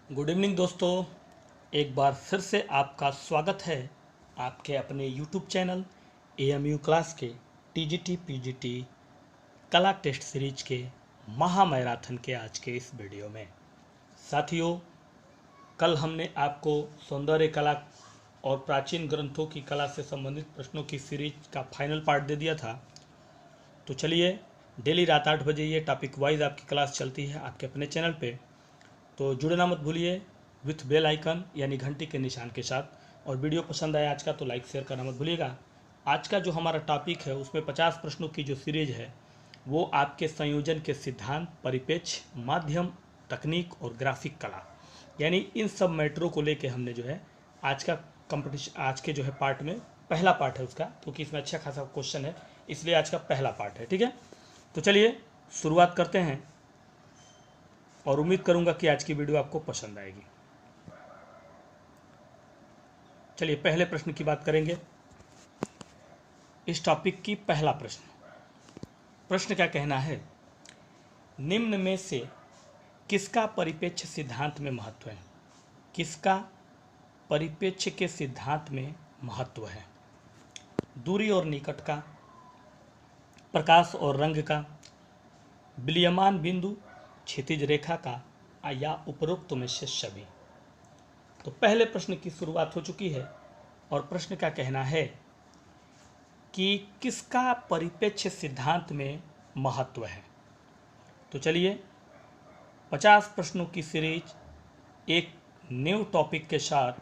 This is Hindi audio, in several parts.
गुड इवनिंग दोस्तों। एक बार फिर से आपका स्वागत है आपके अपने यूट्यूब चैनल एएमयू क्लास के टीजीटी पीजीटी कला टेस्ट सीरीज के महा मैराथन के आज के इस वीडियो में। साथियों, कल हमने आपको सौंदर्य कला और प्राचीन ग्रंथों की कला से संबंधित प्रश्नों की सीरीज का फाइनल पार्ट दे दिया था। तो चलिए, डेली रात 8 बजे ये टॉपिक वाइज आपकी क्लास चलती है आपके अपने चैनल पे। तो जुड़ना मत भूलिए विथ बेल आइकन यानी घंटी के निशान के साथ। और वीडियो पसंद आया आज का तो लाइक शेयर करना मत भूलिएगा। आज का जो हमारा टॉपिक है उसमें 50 प्रश्नों की जो सीरीज है वो आपके संयोजन के सिद्धांत, परिप्रेक्ष्य, माध्यम, तकनीक और ग्राफिक कला, यानी इन सब मैटरों को लेके हमने जो है आज का कंपटीशन, आज के जो है पार्ट में पहला पार्ट है उसका, क्योंकि इसमें अच्छा खासा क्वेश्चन है इसलिए आज का पहला पार्ट है। ठीक है, तो चलिए शुरुआत करते हैं और उम्मीद करूंगा कि आज की वीडियो आपको पसंद आएगी। चलिए पहले प्रश्न की बात करेंगे। इस टॉपिक की पहला प्रश्न क्या कहना है, निम्न में से किसका परिप्रेक्ष्य सिद्धांत में महत्व है? किसका परिप्रेक्ष्य के सिद्धांत में महत्व है? दूरी और निकट का, प्रकाश और रंग का, विलयमान बिंदु, क्षैतिज रेखा का, या उपरोक्त में से सभी? तो पहले प्रश्न की शुरुआत हो चुकी है और प्रश्न का कहना है कि किसका परिप्रेक्ष्य सिद्धांत में महत्व है। तो चलिए 50 प्रश्नों की सीरीज एक न्यू टॉपिक के साथ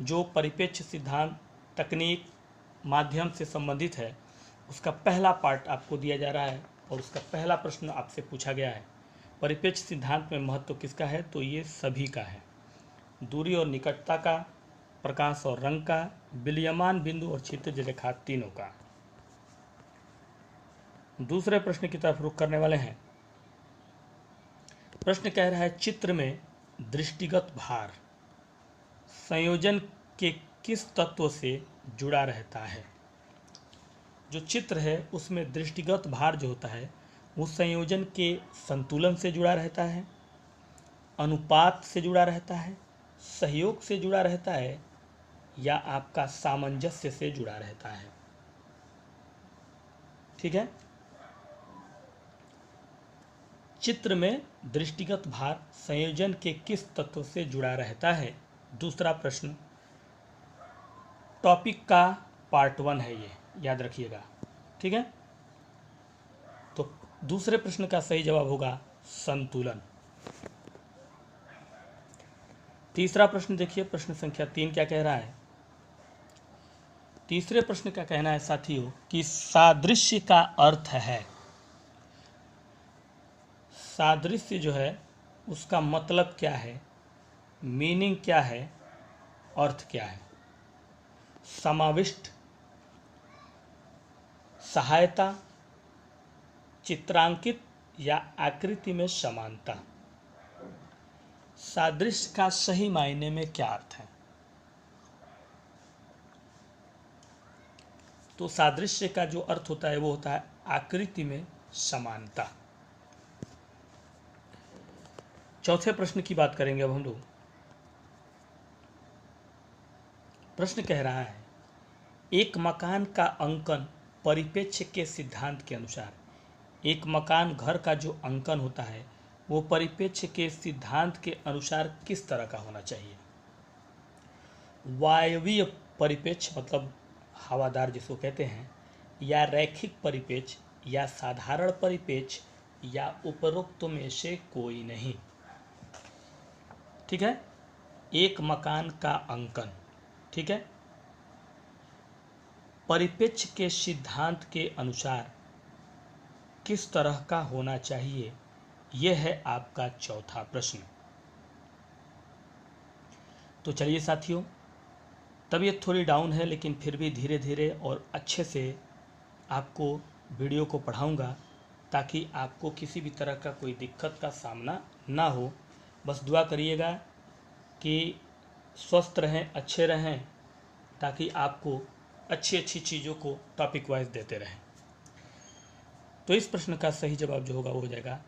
जो परिप्रेक्ष्य सिद्धांत, तकनीक, माध्यम से संबंधित है उसका पहला पार्ट आपको दिया जा रहा है और उसका पहला प्रश्न आपसे पूछा गया है, परिप्रेक्ष्य सिद्धांत में महत्व किसका है? तो ये सभी का है, दूरी और निकटता का, प्रकाश और रंग का, विलयमान बिंदु और क्षैतिज रेखा, तीनों का। दूसरे प्रश्न की तरफ रुख करने वाले हैं। प्रश्न कह रहा है, चित्र में दृष्टिगत भार संयोजन के किस तत्व से जुड़ा रहता है? जो चित्र है उसमें दृष्टिगत भार जो होता है वो संयोजन के संतुलन से जुड़ा रहता है, अनुपात से जुड़ा रहता है, सहयोग से जुड़ा रहता है, या आपका सामंजस्य से जुड़ा रहता है। ठीक है, चित्र में दृष्टिगत भार संयोजन के किस तत्व से जुड़ा रहता है? दूसरा प्रश्न टॉपिक का पार्ट 1 है, ये याद रखिएगा। ठीक है, तो दूसरे प्रश्न का सही जवाब होगा संतुलन। तीसरा प्रश्न देखिए, प्रश्न संख्या 3 क्या कह रहा है। तीसरे प्रश्न का कहना है साथियों कि सादृश्य का अर्थ है। सादृश्य जो है उसका मतलब क्या है, मीनिंग क्या है, अर्थ क्या है? समाविष्ट, सहायता, चित्रांकित या आकृति में समानता। सादृश्य का सही मायने में क्या अर्थ है? तो सादृश्य का जो अर्थ होता है वो होता है आकृति में समानता। चौथे प्रश्न की बात करेंगे अब हम लोग। प्रश्न कह रहा है, एक मकान का अंकन परिप्रेक्ष्य के सिद्धांत के अनुसार, एक मकान घर का जो अंकन होता है वो परिप्रेक्ष्य के सिद्धांत के अनुसार किस तरह का होना चाहिए? वायवीय परिप्रेक्ष्य मतलब हवादार जिसको कहते हैं, या रैखिक परिप्रेक्ष्य, या साधारण परिप्रेक्ष्य, या उपरोक्त में से कोई नहीं। ठीक है, एक मकान का अंकन, ठीक है, परिप्रेक्ष्य के सिद्धांत के अनुसार किस तरह का होना चाहिए, यह है आपका चौथा प्रश्न। तो चलिए साथियों, तबीयत थोड़ी डाउन है लेकिन फिर भी धीरे धीरे और अच्छे से आपको वीडियो को पढ़ाऊंगा ताकि आपको किसी भी तरह का कोई दिक्कत का सामना ना हो। बस दुआ करिएगा कि स्वस्थ रहें, अच्छे रहें, ताकि आपको अच्छी अच्छी चीज़ों को टॉपिक वाइज देते रहें। तो इस प्रश्न का सही जवाब जो होगा वो हो जाएगा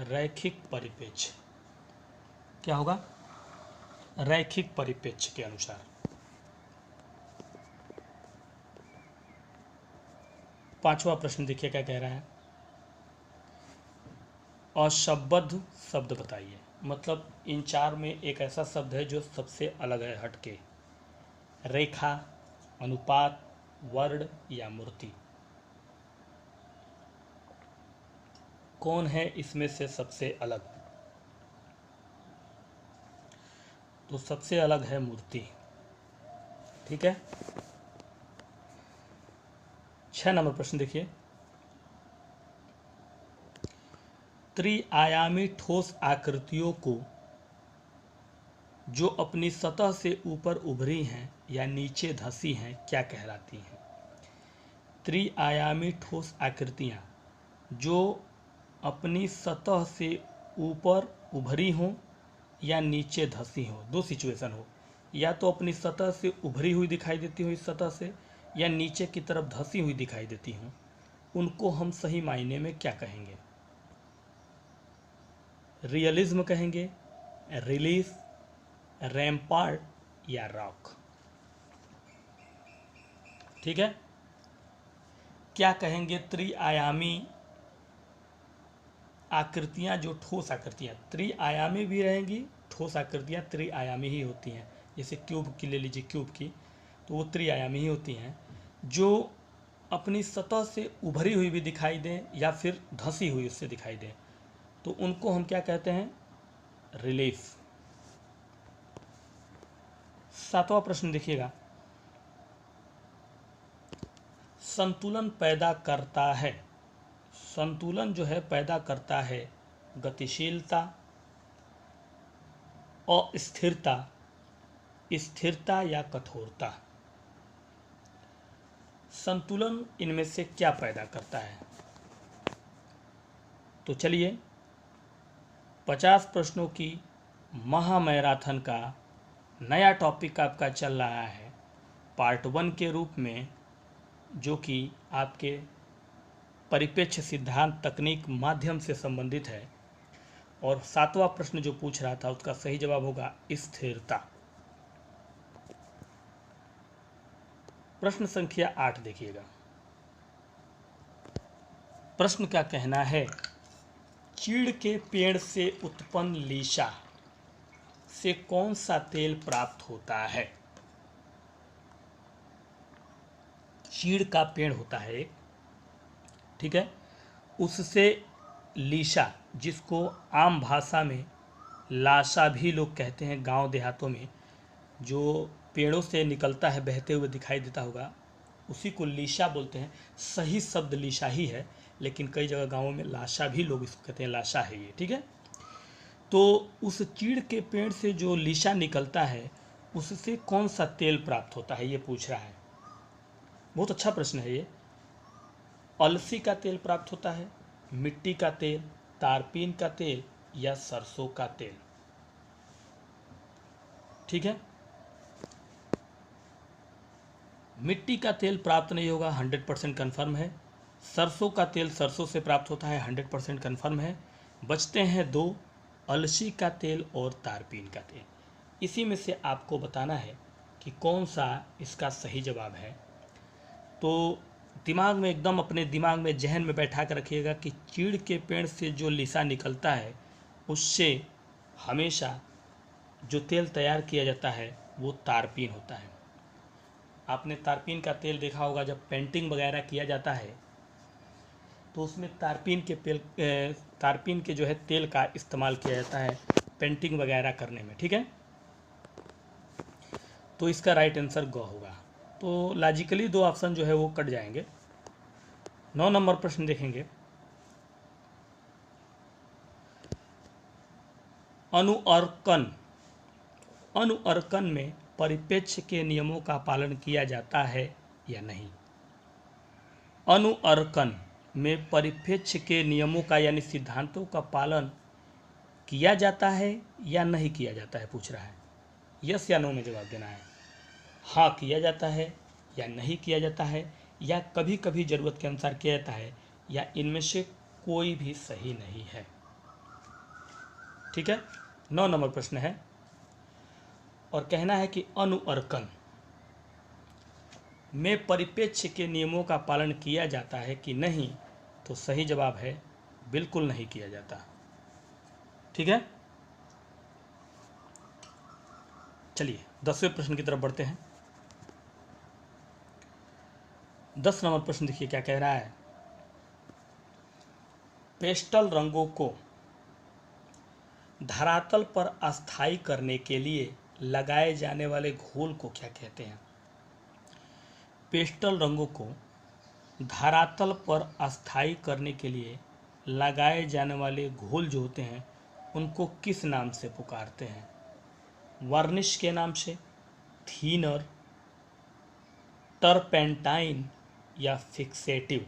रैखिक परिप्रेक्ष्य। क्या होगा? रैखिक परिप्रेक्ष्य के अनुसार। पांचवा प्रश्न देखिए क्या कह रहा है। अशब्द शब्द बताइए। मतलब इन चार में एक ऐसा शब्द है जो सबसे अलग है, हटके। रेखा, अनुपात, वर्ण या मूर्ति। कौन है इसमें से सबसे अलग? तो सबसे अलग है मूर्ति। ठीक है। 6 नंबर प्रश्न देखिए। त्रिआयामी ठोस आकृतियों को जो अपनी सतह से ऊपर उभरी हैं या नीचे धंसी हैं क्या कहलाती हैं? त्रिआयामी ठोस आकृतियाँ जो अपनी सतह से ऊपर उभरी हों या नीचे धंसी हों, दो सिचुएशन हो, या तो अपनी सतह से उभरी हुई दिखाई देती हो इस सतह से, या नीचे की तरफ धंसी हुई दिखाई देती हों, उनको हम सही मायने में क्या कहेंगे? रियलिज्म कहेंगे, रिलीफ, रैम्पार्ट या रॉक। ठीक है। क्या कहेंगे? त्रिआयामी आकृतियां जो ठोस आकृतियां, त्रिआयामी भी रहेंगी, ठोस आकृतियां त्रिआयामी ही होती हैं। जैसे क्यूब की ले लीजिए, क्यूब की तो वो त्रिआयामी ही होती हैं। जो अपनी सतह से उभरी हुई भी दिखाई दें या फिर धंसी हुई उससे दिखाई दें, तो उनको हम क्या कहते हैं? रिलीफ। 7वां प्रश्न देखिएगा। संतुलन पैदा करता है, संतुलन जो है पैदा करता है गतिशीलता, अस्थिरता, स्थिरता या कठोरता। संतुलन इनमें से क्या पैदा करता है? तो चलिए 50 प्रश्नों की महामैराथन का नया टॉपिक आपका चल रहा है पार्ट 1 के रूप में, जो कि आपके परिप्रेक्ष्य सिद्धांत तकनीक माध्यम से संबंधित है। और 7वां प्रश्न जो पूछ रहा था उसका सही जवाब होगा स्थिरता। प्रश्न संख्या 8 देखिएगा। प्रश्न का कहना है, चीड़ के पेड़ से उत्पन्न लीशा से कौन सा तेल प्राप्त होता है? चीड़ का पेड़ होता है एक, ठीक है, उससे लीशा, जिसको आम भाषा में लाशा भी लोग कहते हैं, गांव देहातों में जो पेड़ों से निकलता है बहते हुए दिखाई देता होगा, उसी को लीशा बोलते हैं। सही शब्द लीशा ही है, लेकिन कई जगह गांवों में लाशा भी लोग इसको कहते हैं, लाशा है ये। ठीक है। तो उस चीड़ के पेड़ से जो लीशा निकलता है उससे कौन सा तेल प्राप्त होता है, ये पूछ रहा है। बहुत अच्छा प्रश्न है ये। अलसी का तेल प्राप्त होता है, मिट्टी का तेल, तारपीन का तेल या सरसों का तेल। ठीक है। मिट्टी का तेल प्राप्त नहीं होगा, 100% कन्फर्म है। सरसों का तेल सरसों से प्राप्त होता है, 100% कन्फर्म है। बचते हैं दो, अलसी का तेल और तारपीन का तेल। इसी में से आपको बताना है कि कौन सा इसका सही जवाब है। तो दिमाग में एकदम अपने दिमाग में जहन में बैठा कर रखिएगा कि चीड़ के पेड़ से जो लीसा निकलता है उससे हमेशा जो तेल तैयार किया जाता है वो तारपीन होता है। आपने तारपीन का तेल देखा होगा, जब पेंटिंग वगैरह किया जाता है तो उसमें तारपीन के जो है तेल का इस्तेमाल किया जाता है पेंटिंग वगैरह करने में। ठीक है। तो इसका राइट आंसर ग होगा। तो लॉजिकली दो ऑप्शन जो है वो कट जाएंगे। 9 नंबर प्रश्न देखेंगे। अनुअर्कन, अनुअर्कन में परिप्रेक्ष्य के नियमों का पालन किया जाता है या नहीं? अनुअर्कन में परिप्रेक्ष्य के नियमों का यानी सिद्धांतों का पालन किया जाता है या नहीं किया जाता है, पूछ रहा है। यस या नो में जवाब देना है। हाँ किया जाता है या नहीं किया जाता है, या कभी कभी ज़रूरत के अनुसार किया जाता है, या इनमें से कोई भी सही नहीं है। ठीक है। 9 नंबर प्रश्न है और कहना है कि अनुअर्कन में परिप्रेक्ष्य के नियमों का पालन किया जाता है कि नहीं, तो सही जवाब है बिल्कुल नहीं किया जाता। ठीक है, चलिए 10वें प्रश्न की तरफ बढ़ते हैं। 10 नंबर प्रश्न देखिए क्या कह रहा है। पेस्टल रंगों को धरातल पर अस्थायी करने के लिए लगाए जाने वाले घोल को क्या कहते हैं? पेस्टल रंगों को धरातल पर अस्थायी करने के लिए लगाए जाने वाले घोल जो होते हैं उनको किस नाम से पुकारते हैं? वार्निश के नाम से, थीनर, टर्पेंटाइन या फिक्सेटिव?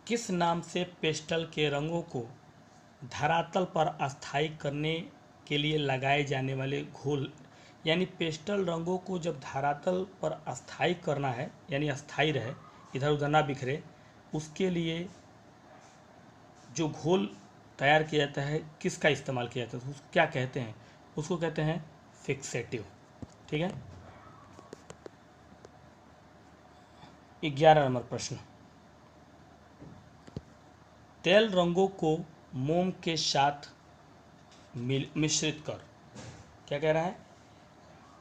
किस नाम से पेस्टल के रंगों को धरातल पर अस्थायी करने के लिए लगाए जाने वाले घोल, यानी पेस्टल रंगों को जब धरातल पर अस्थायी करना है, यानी अस्थायी रहे, इधर उधर ना बिखरे, उसके लिए जो घोल तैयार किया जाता है किसका इस्तेमाल किया जाता है, उसको क्या कहते हैं? उसको कहते हैं फिक्सेटिव। ठीक है, 11 नंबर प्रश्न। तेल रंगों को मोम के साथ मिश्रित कर, क्या कह रहा है?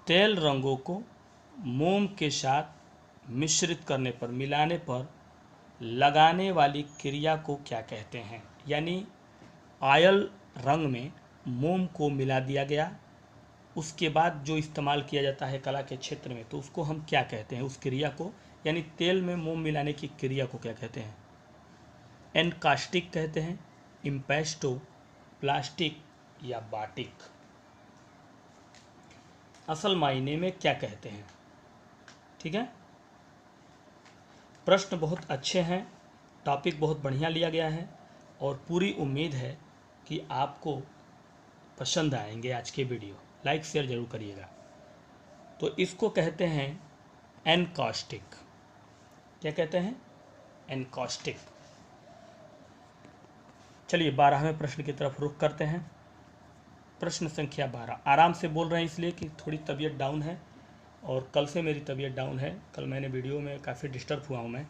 तेल रंगों को मोम के साथ मिश्रित करने पर, मिलाने पर लगाने वाली क्रिया को क्या कहते हैं? यानी ऑयल रंग में मोम को मिला दिया गया, उसके बाद जो इस्तेमाल किया जाता है कला के क्षेत्र में, तो उसको हम क्या कहते हैं? उस क्रिया को, यानी तेल में मोम मिलाने की क्रिया को क्या कहते हैं? एनकास्टिक कहते हैं, इम्पेस्टो, प्लास्टिक या बाटिक? असल मायने में क्या कहते हैं? ठीक है, प्रश्न बहुत अच्छे हैं, टॉपिक बहुत बढ़िया लिया गया है और पूरी उम्मीद है कि आपको पसंद आएंगे आज के वीडियो। लाइक शेयर जरूर करिएगा। तो इसको कहते हैं एनकास्टिक। क्या कहते हैं? एनकास्टिक। चलिए 12वें प्रश्न की तरफ रुख करते हैं। प्रश्न संख्या 12। आराम से बोल रहे हैं इसलिए कि थोड़ी तबीयत डाउन है और कल से मेरी तबीयत डाउन है। कल मैंने वीडियो में काफ़ी डिस्टर्ब हुआ हूँ मैं,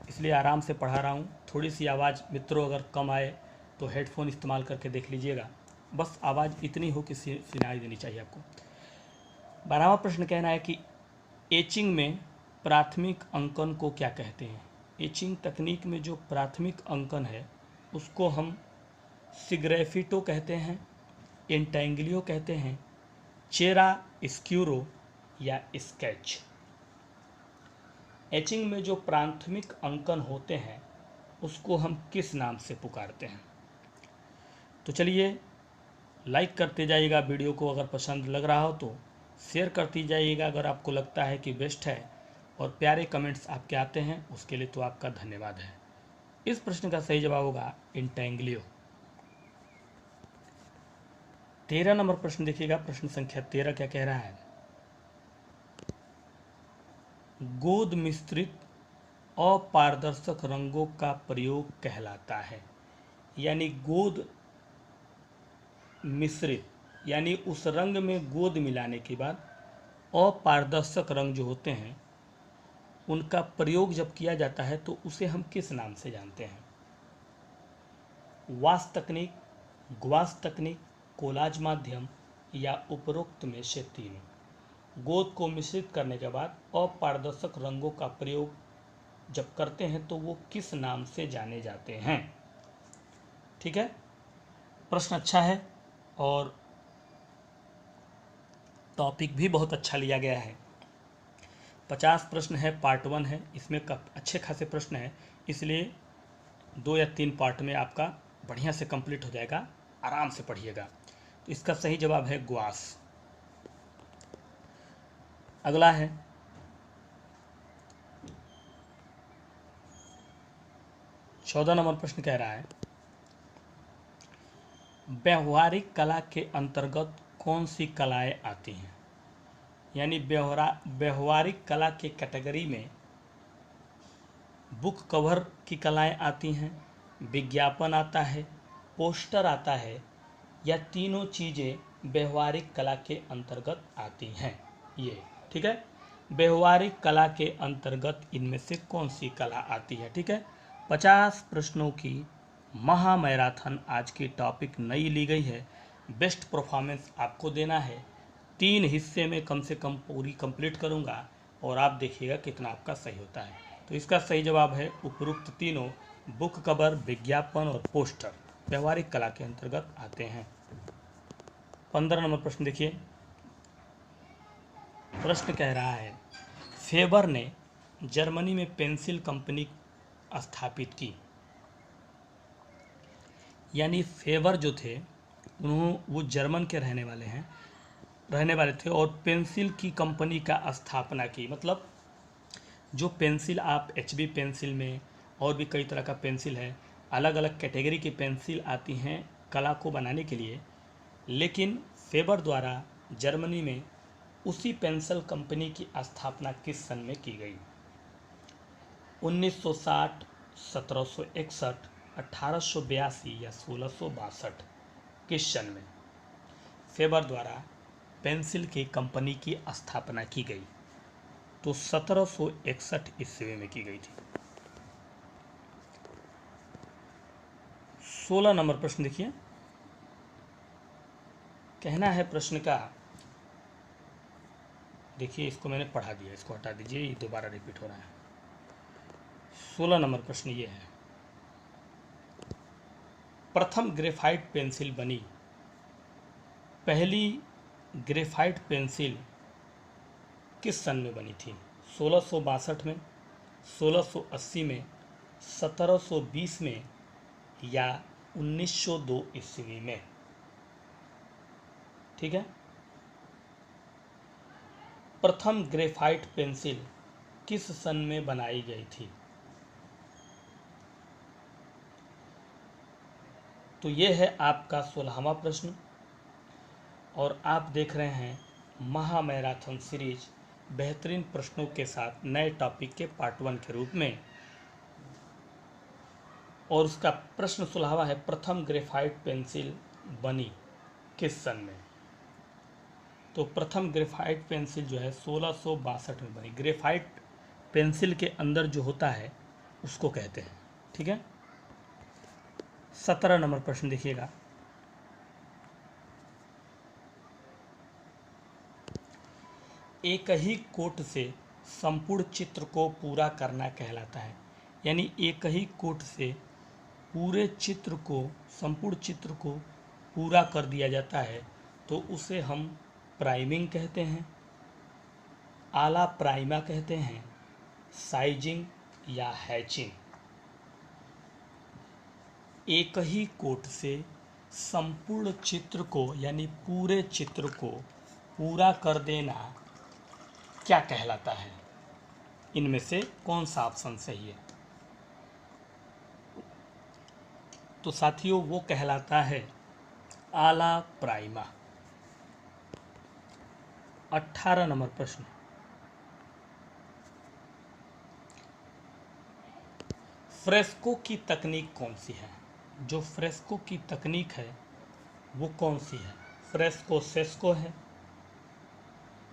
इसलिए आराम से पढ़ा रहा हूँ। थोड़ी सी आवाज़ मित्रों अगर कम आए तो हेडफोन इस्तेमाल करके देख लीजिएगा, बस आवाज़ इतनी हो कि सुनाई देनी चाहिए आपको। 12वां प्रश्न कहना है कि एचिंग में प्राथमिक अंकन को क्या कहते हैं? एचिंग तकनीक में जो प्राथमिक अंकन है उसको हम सिग्रेफिटो कहते हैं, इंटेंग्लियो कहते हैं, चेरा स्क्यूरो या स्केच? एचिंग में जो प्राथमिक अंकन होते हैं उसको हम किस नाम से पुकारते हैं? तो चलिए लाइक करते जाइएगा वीडियो को, अगर पसंद लग रहा हो तो शेयर करती जाइएगा अगर आपको लगता है कि बेस्ट है, और प्यारे कमेंट्स आपके आते हैं उसके लिए तो आपका धन्यवाद है। इस प्रश्न का सही जवाब होगा इंटेंग्लियो। 13 नंबर प्रश्न देखिएगा, प्रश्न संख्या 13 क्या कह रहा है? गोद मिश्रित अपारदर्शक रंगों का प्रयोग कहलाता है। यानी गोद मिश्रित, यानी उस रंग में गोद मिलाने के बाद अपारदर्शक रंग जो होते हैं उनका प्रयोग जब किया जाता है तो उसे हम किस नाम से जानते हैं? वाश तकनीक, ग्वाश तकनीक, कोलाज माध्यम या उपरोक्त में से तीनों? गोद को मिश्रित करने के बाद अपारदर्शक रंगों का प्रयोग जब करते हैं तो वो किस नाम से जाने जाते हैं? ठीक है, प्रश्न अच्छा है और टॉपिक भी बहुत अच्छा लिया गया है। 50 प्रश्न है, पार्ट 1 है, इसमें अच्छे खासे प्रश्न है, इसलिए 2 या 3 पार्ट में आपका बढ़िया से कंप्लीट हो जाएगा। आराम से पढ़िएगा। तो इसका सही जवाब है ग्वास। अगला है 14 नंबर प्रश्न कह रहा है व्यवहारिक कला के अंतर्गत कौन सी कलाएं आती हैं? यानी व्यवहारिक कला के कैटेगरी में बुक कवर की कलाएं आती हैं, विज्ञापन आता है, पोस्टर आता है, या तीनों चीज़ें व्यवहारिक कला के अंतर्गत आती हैं। ये ठीक है, व्यवहारिक कला के अंतर्गत इनमें से कौन सी कला आती है। ठीक है, 50 प्रश्नों की महा मैराथन आज की टॉपिक नई ली गई है। बेस्ट परफॉर्मेंस आपको देना है, 3 हिस्से में कम से कम पूरी कंप्लीट करूंगा और आप देखिएगा कितना आपका सही होता है। तो इसका सही जवाब है उपरोक्त तीनों, बुक कवर, विज्ञापन और पोस्टर व्यवहारिक कला के अंतर्गत आते हैं। 15 नंबर प्रश्न देखिए। प्रश्न कह रहा है, फेबर ने जर्मनी में पेंसिल कंपनी स्थापित की। यानी फेबर जो थे वो जर्मन के रहने वाले थे और पेंसिल की कंपनी का स्थापना की। मतलब जो पेंसिल आप HB पेंसिल में और भी कई तरह का पेंसिल है, अलग अलग कैटेगरी की पेंसिल आती हैं कला को बनाने के लिए, लेकिन फेबर द्वारा जर्मनी में उसी पेंसिल कंपनी की स्थापना किस सन में की गई। 1960, 1761, 1882 या 1662 किस सन में फेबर द्वारा पेंसिल की कंपनी की स्थापना की गई। तो 1761 ईस्वी में की गई थी। 16 नंबर प्रश्न देखिए। कहना है प्रश्न का, देखिए इसको मैंने पढ़ा दिया, इसको हटा दीजिए, ये दोबारा रिपीट हो रहा है। 16 नंबर प्रश्न ये है, प्रथम ग्रेफाइट पेंसिल बनी। पहली ग्रेफाइट पेंसिल किस सन में बनी थी। 1662 में, 1680 में, 1720 में या 1902 ईस्वी में। ठीक है, प्रथम ग्रेफाइट पेंसिल किस सन में बनाई गई थी। तो यह है आपका 16वां प्रश्न और आप देख रहे हैं महा मैराथन सीरीज बेहतरीन प्रश्नों के साथ नए टॉपिक के पार्ट 1 के रूप में। और उसका प्रश्न 16वां है, प्रथम ग्रेफाइट पेंसिल बनी किस सन में। तो प्रथम ग्रेफाइट पेंसिल जो है 1662 में बनी। ग्रेफाइट पेंसिल के अंदर जो होता है उसको कहते हैं। ठीक है, 17 नंबर प्रश्न देखिएगा। एक ही कोट से संपूर्ण चित्र को पूरा करना कहलाता है। यानी एक ही कोट से पूरे चित्र को, संपूर्ण चित्र को पूरा कर दिया जाता है तो उसे हम प्राइमिंग कहते हैं, आला प्राइमा कहते हैं, साइजिंग या हैचिंग। एक ही कोट से संपूर्ण चित्र को यानी पूरे चित्र को पूरा कर देना क्या कहलाता है। इनमें से कौन सा ऑप्शन सही है। तो साथियों वो कहलाता है आला प्राइमा। 18 नंबर प्रश्न, फ्रेस्को की तकनीक कौन सी है। जो फ्रेस्को की तकनीक है वो कौन सी है। फ्रेस्को सेस्को है,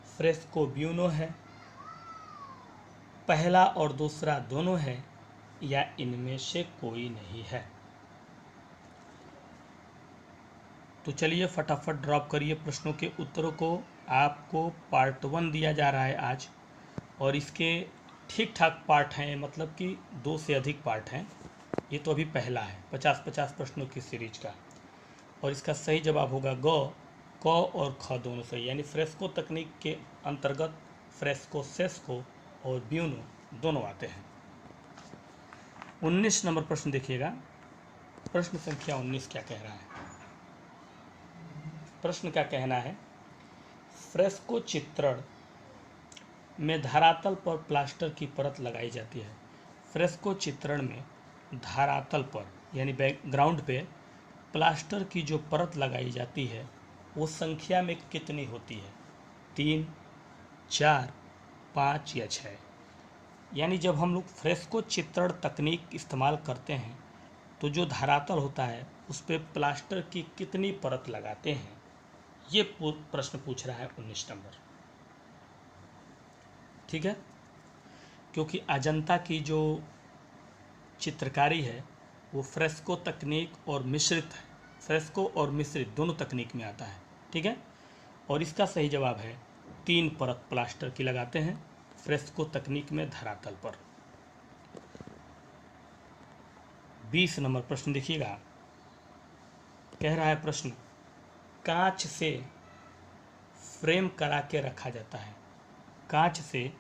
फ्रेस्को ब्यूनो है, पहला और दूसरा दोनों है, या इनमें से कोई नहीं है। तो चलिए फटाफट ड्रॉप करिए प्रश्नों के उत्तरों को। आपको पार्ट 1 दिया जा रहा है आज और इसके ठीक ठाक पार्ट हैं, मतलब कि 2 से अधिक पार्ट हैं। ये तो अभी पहला है 50-50 प्रश्नों की सीरीज का, और इसका सही जवाब होगा ग, क और ख दोनों सही। यानी फ्रेस्को तकनीक के अंतर्गत फ्रेस्को सेस्को और ब्यूनो दोनों आते हैं। 19 नंबर प्रश्न देखिएगा। प्रश्न संख्या 19 क्या कह रहा है। प्रश्न का कहना है, फ्रेस्को चित्रण में धरातल पर प्लास्टर की परत लगाई जाती है। फ्रेस्को चित्रण में धरातल पर यानी बैकग्राउंड पे प्लास्टर की जो परत लगाई जाती है वो संख्या में कितनी होती है। 3, 4, 5 या 6। यानी जब हम लोग फ्रेस्को चित्रण तकनीक इस्तेमाल करते हैं तो जो धरातल होता है उस पर प्लास्टर की कितनी परत लगाते हैं, ये प्रश्न पूछ रहा है 19 नंबर। ठीक है, क्योंकि अजंता की जो चित्रकारी है वो फ्रेस्को तकनीक और मिश्रित है, फ्रेस्को और मिश्रित दोनों तकनीक में आता है। ठीक है, और इसका सही जवाब है 3 परत प्लास्टर की लगाते हैं फ्रेस्को तकनीक में धरातल पर। 20 नंबर प्रश्न देखिएगा, कह रहा है प्रश्न, कांच से फ्रेम करा के रखा जाता है, कांच से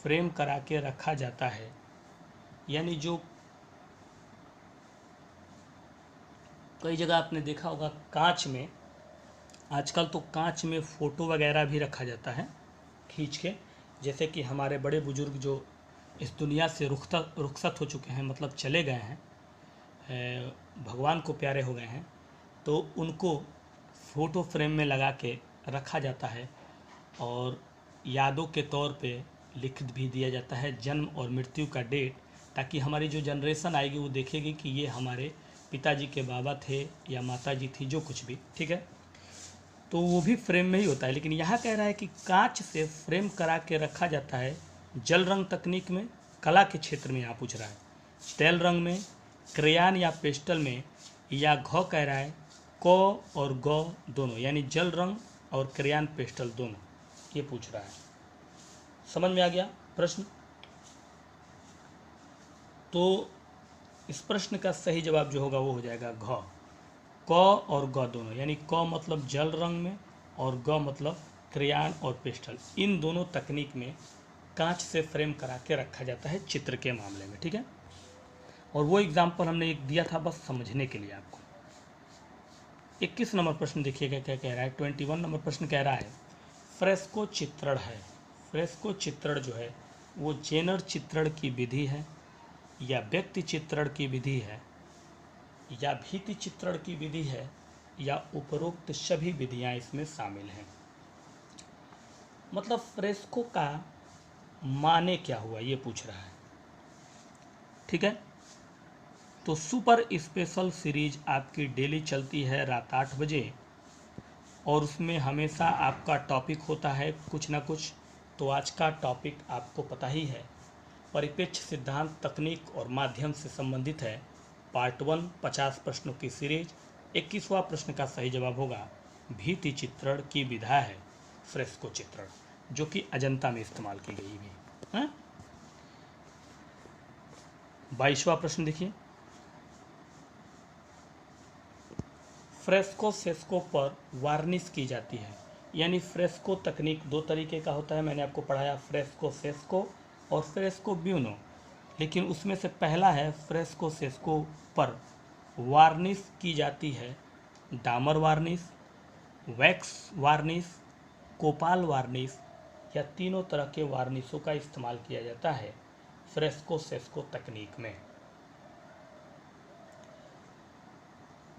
फ्रेम करा के रखा जाता है, यानी जो कई जगह आपने देखा होगा कांच में, आजकल तो कांच में फ़ोटो वगैरह भी रखा जाता है खींच के, जैसे कि हमारे बड़े बुजुर्ग जो इस दुनिया से रुखसत हो चुके हैं, मतलब चले गए हैं, भगवान को प्यारे हो गए हैं, तो उनको फ़ोटो फ्रेम में लगा के रखा जाता है और यादों के तौर पे लिख भी दिया जाता है जन्म और मृत्यु का डेट, ताकि हमारी जो जनरेशन आएगी वो देखेगी कि ये हमारे पिताजी के बाबा थे या माताजी थी, जो कुछ भी। ठीक है, तो वो भी फ्रेम में ही होता है। लेकिन यहाँ कह रहा है कि कांच से फ्रेम करा के रखा जाता है जल रंग तकनीक में, कला के क्षेत्र में यहाँ पूछ रहा है, तेल रंग में, क्रेयान या पेस्टल में, या घ कह रहा है क और ग दोनों, यानी जल रंग और क्रेयान पेस्टल दोनों, ये पूछ रहा है। समझ में आ गया प्रश्न? तो इस प्रश्न का सही जवाब जो होगा वो हो जाएगा घ, क और ग दोनों, यानी क मतलब जल रंग में और ग मतलब क्रेयान और पेस्टल, इन दोनों तकनीक में कांच से फ्रेम करा के रखा जाता है चित्र के मामले में। ठीक है, और वो एग्जाम्पल हमने एक दिया था बस समझने के लिए आपको। 21 नंबर प्रश्न देखिएगा क्या कह रहा है। 21 नंबर प्रश्न कह रहा है, फ्रेस्को चित्रण है, फ्रेस्को चित्रण जो है वो जेनर चित्रण की विधि है या व्यक्ति चित्रण की विधि है या भित्ति चित्रण की विधि है या उपरोक्त सभी विधियां इसमें शामिल हैं। मतलब फ्रेस्को का माने क्या हुआ ये पूछ रहा है। ठीक है, तो सुपर स्पेशल सीरीज आपकी डेली चलती है रात 8 बजे और उसमें हमेशा आपका टॉपिक होता है कुछ ना कुछ। तो आज का टॉपिक आपको पता ही है, परिप्रेक्ष्य सिद्धांत तकनीक और माध्यम से संबंधित है। पार्ट 1 50 प्रश्नों की सीरीज। 21वां प्रश्न का सही जवाब होगा भित्ति चित्रण की विधा है फ्रेस्को चित्रण, जो कि अजंता में इस्तेमाल की गई भी है। 22वां प्रश्न देखिए, फ्रेस्को सेस्को पर वार्निश की जाती है, यानी फ्रेस्को तकनीक दो तरीके का होता है, मैंने आपको पढ़ाया फ्रेस्को सेस्को और फ्रेस्को ब्यूनो, लेकिन उसमें से पहला है फ्रेस्को सेस्को पर वार्निश की जाती है डामर वार्निश, वैक्स वार्निश, कोपाल वार्निश, या तीनों तरह के वार्निशों का इस्तेमाल किया जाता है फ्रेस्को सेस्को तकनीक में।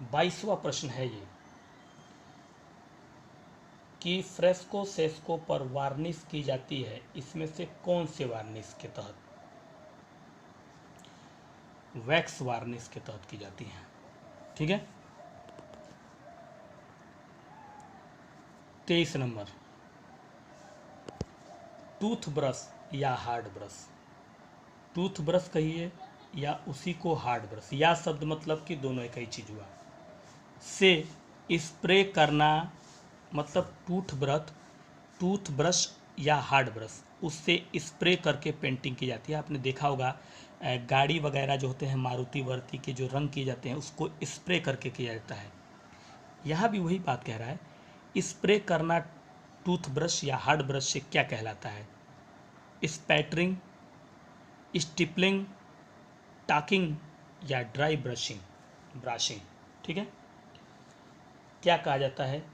22वां प्रश्न है ये कि फ्रेस्को सेस्को पर वार्निश की जाती है, इसमें से कौन से वार्निश के तहत? वैक्स वार्निश के तहत की जाती है। ठीक है, 23 नंबर, टूथ ब्रश या हार्ड ब्रश, टूथ ब्रश कहिए या उसी को हार्ड ब्रश, या शब्द मतलब कि दोनों एक ही चीज हुआ, से स्प्रे करना, मतलब टूथ ब्रश या हार्ड ब्रश, उससे स्प्रे करके पेंटिंग की जाती है। आपने देखा होगा गाड़ी वगैरह जो होते हैं मारुति वर्ती के जो रंग किए जाते हैं उसको स्प्रे करके किया जाता है। यहाँ भी वही बात कह रहा है, स्प्रे करना टूथ ब्रश या हार्ड ब्रश से क्या कहलाता है? स्पैटरिंग, स्टिपलिंग, टाकिंग या ड्राई ब्रशिंग। ठीक है, क्या कहा जाता है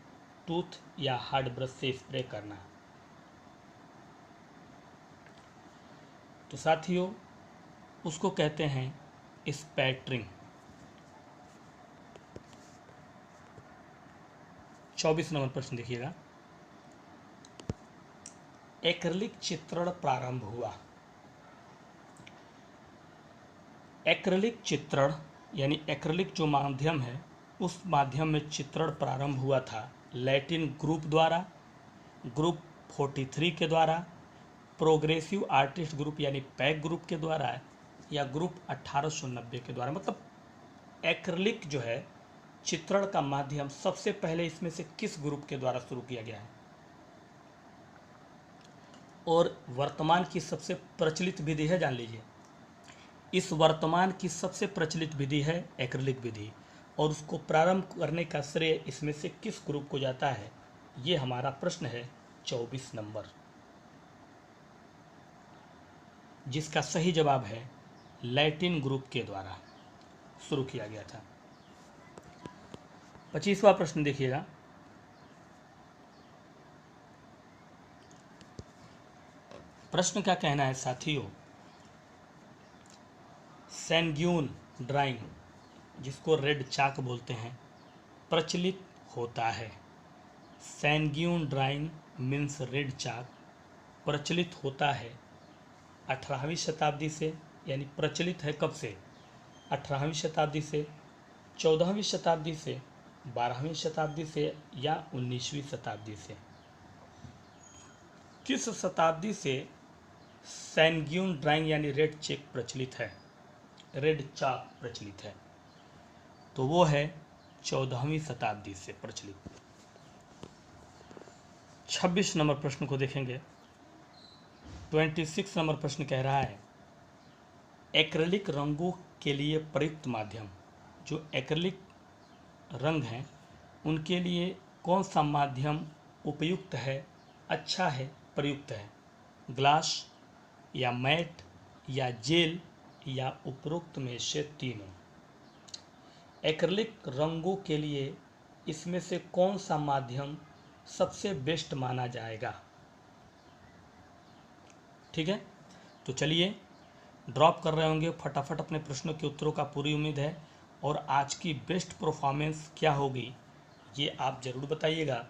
टूथ या हार्ड ब्रश से स्प्रे करना? तो साथियों उसको कहते हैं स्पैटरिंग। 24 नंबर प्रश्न देखिएगा, एक्रिलिक चित्रण प्रारंभ हुआ। एक्रिलिक चित्रण यानी एक्रिलिक जो माध्यम है उस माध्यम में चित्रण प्रारंभ हुआ था लैटिन ग्रुप द्वारा, ग्रुप 43 के द्वारा, प्रोग्रेसिव आर्टिस्ट ग्रुप यानी पैक ग्रुप के द्वारा, या ग्रुप 1890 के द्वारा। मतलब एक्रिलिक जो है चित्रण का माध्यम सबसे पहले इसमें से किस ग्रुप के द्वारा शुरू किया गया है? और वर्तमान की सबसे प्रचलित विधि है, जान लीजिए, इस वर्तमान की सबसे प्रचलित विधि है एक्रिलिक विधि, और उसको प्रारंभ करने का श्रेय इसमें से किस ग्रुप को जाता है? ये हमारा प्रश्न है 24 नंबर, जिसका सही जवाब है लैटिन ग्रुप के द्वारा शुरू किया गया था। 25वां प्रश्न देखिएगा। प्रश्न क्या कहना है साथियों? सैनग्यून ड्राइंग, जिसको रेड चाक बोलते हैं, प्रचलित होता है। सैनग्यून ड्राइंग मीन्स रेड चाक प्रचलित होता है 18वीं शताब्दी से, यानी प्रचलित है कब से? 18वीं शताब्दी से, 14वीं शताब्दी से, 12वीं शताब्दी से, या 19वीं शताब्दी से? किस शताब्दी से सैनग्यून ड्राइंग यानी रेड चेक प्रचलित है, रेड चाक प्रचलित है? तो वो है 14वीं शताब्दी से प्रचलित। 26 नंबर प्रश्न को देखेंगे। 26 नंबर प्रश्न कह रहा है एक्रिलिक रंगों के लिए प्रयुक्त माध्यम। जो एक्रिलिक रंग हैं उनके लिए कौन सा माध्यम उपयुक्त है, अच्छा है, प्रयुक्त है? ग्लास या मैट या जेल या उपरोक्त में से तीनों? एक्रिलिक रंगों के लिए इसमें से कौन सा माध्यम सबसे बेस्ट माना जाएगा? ठीक है, तो चलिए ड्रॉप कर रहे होंगे फटाफट अपने प्रश्नों के उत्तरों का, पूरी उम्मीद है। और आज की बेस्ट परफॉर्मेंस क्या होगी ये आप ज़रूर बताइएगा।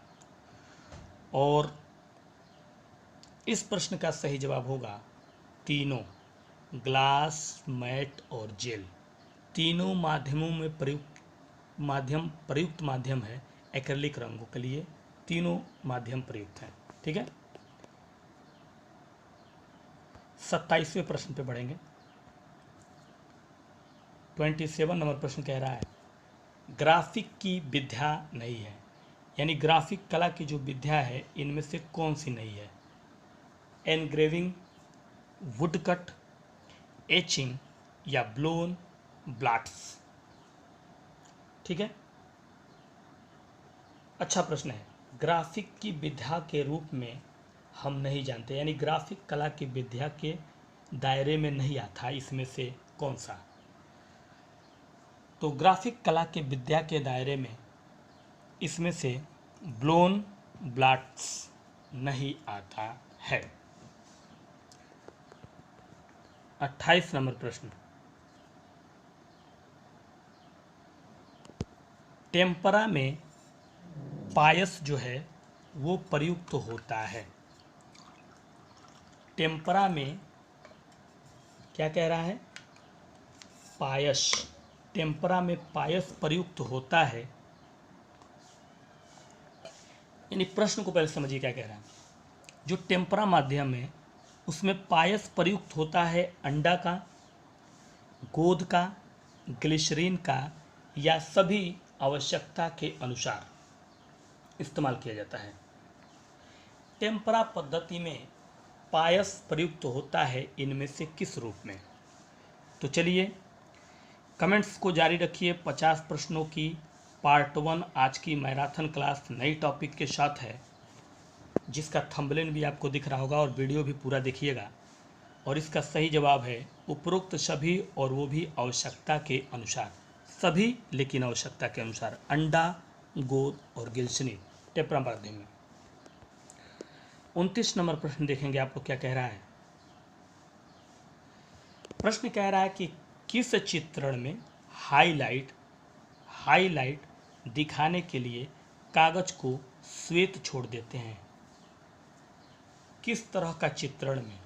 और इस प्रश्न का सही जवाब होगा तीनों, ग्लास, मैट और जेल। तीनों माध्यमों में प्रयुक्त माध्यम है एक्रिलिक रंगों के लिए, तीनों माध्यम प्रयुक्त हैं। ठीक है, 27वें प्रश्न पे बढ़ेंगे। 27 नंबर प्रश्न कह रहा है ग्राफिक की विद्या नहीं है, यानी ग्राफिक कला की जो विद्या है इनमें से कौन सी नहीं है? एनग्रेविंग, वुडकट, एचिंग या ब्लोन ब्लाट्स? ठीक है, अच्छा प्रश्न है। ग्राफिक की विद्या के रूप में हम नहीं जानते, यानी ग्राफिक कला की विद्या के दायरे में नहीं आता इसमें से कौन सा? तो ग्राफिक कला के विद्या के दायरे में इसमें से ब्लोन ब्लाट्स नहीं आता है। 28 नंबर प्रश्न, टेम्परा में पायस जो है वो प्रयुक्त होता है। टेम्परा में क्या कह रहा है? पायस, टेम्परा में पायस प्रयुक्त होता है। यानी प्रश्न को पहले समझिए क्या कह रहा है। जो टेम्परा माध्यम है उसमें पायस प्रयुक्त होता है अंडा का, गोंद का, ग्लिसरीन का, या सभी आवश्यकता के अनुसार इस्तेमाल किया जाता है। टेम्परा पद्धति में पायस प्रयुक्त होता है इनमें से किस रूप में? तो चलिए कमेंट्स को जारी रखिए। 50 प्रश्नों की पार्ट 1 आज की मैराथन क्लास नई टॉपिक के साथ है, जिसका थंबनेल भी आपको दिख रहा होगा, और वीडियो भी पूरा देखिएगा। और इसका सही जवाब है उपरोक्त सभी, और वो भी आवश्यकता के अनुसार। सभी लेकिन आवश्यकता के अनुसार, अंडा, गोंद और ग्लिसरीन टेम्परा माध्यम में। 29 नंबर प्रश्न देखेंगे आप लोग क्या कह रहा है। प्रश्न कह रहा है कि किस चित्रण में हाईलाइट दिखाने के लिए कागज को श्वेत छोड़ देते हैं? किस तरह का चित्रण में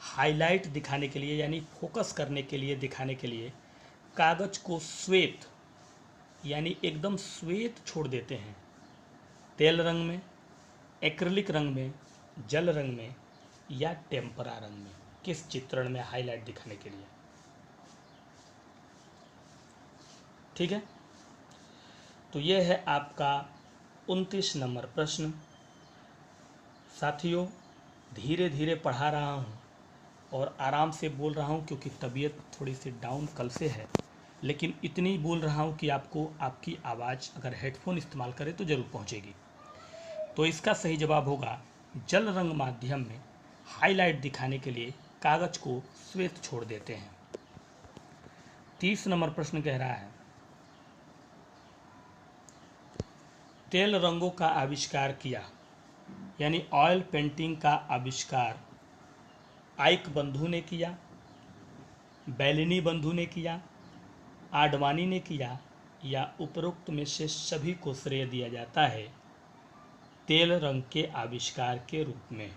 हाईलाइट दिखाने के लिए, यानी फोकस करने के लिए, दिखाने के लिए कागज को श्वेत यानी एकदम श्वेत छोड़ देते हैं? तेल रंग में, एक्रिलिक रंग में, जल रंग में या टेम्परा रंग में? किस चित्रण में हाईलाइट दिखाने के लिए? ठीक है, तो यह है आपका 29 नंबर प्रश्न। साथियों, धीरे धीरे पढ़ा रहा हूँ और आराम से बोल रहा हूँ क्योंकि तबीयत थोड़ी सी डाउन कल से है, लेकिन इतनी बोल रहा हूँ कि आपको आपकी आवाज़ अगर हेडफोन इस्तेमाल करें तो ज़रूर पहुँचेगी। तो इसका सही जवाब होगा जल रंग माध्यम में हाईलाइट दिखाने के लिए कागज को श्वेत छोड़ देते हैं। 30 नंबर प्रश्न कह रहा है, तेल रंगों का आविष्कार किया, यानी ऑयल पेंटिंग का आविष्कार आइक बंधु ने किया, बेलिनी बंधु ने किया, आडवाणी ने किया, या उपरोक्त में से सभी को श्रेय दिया जाता है तेल रंग के आविष्कार के रूप में?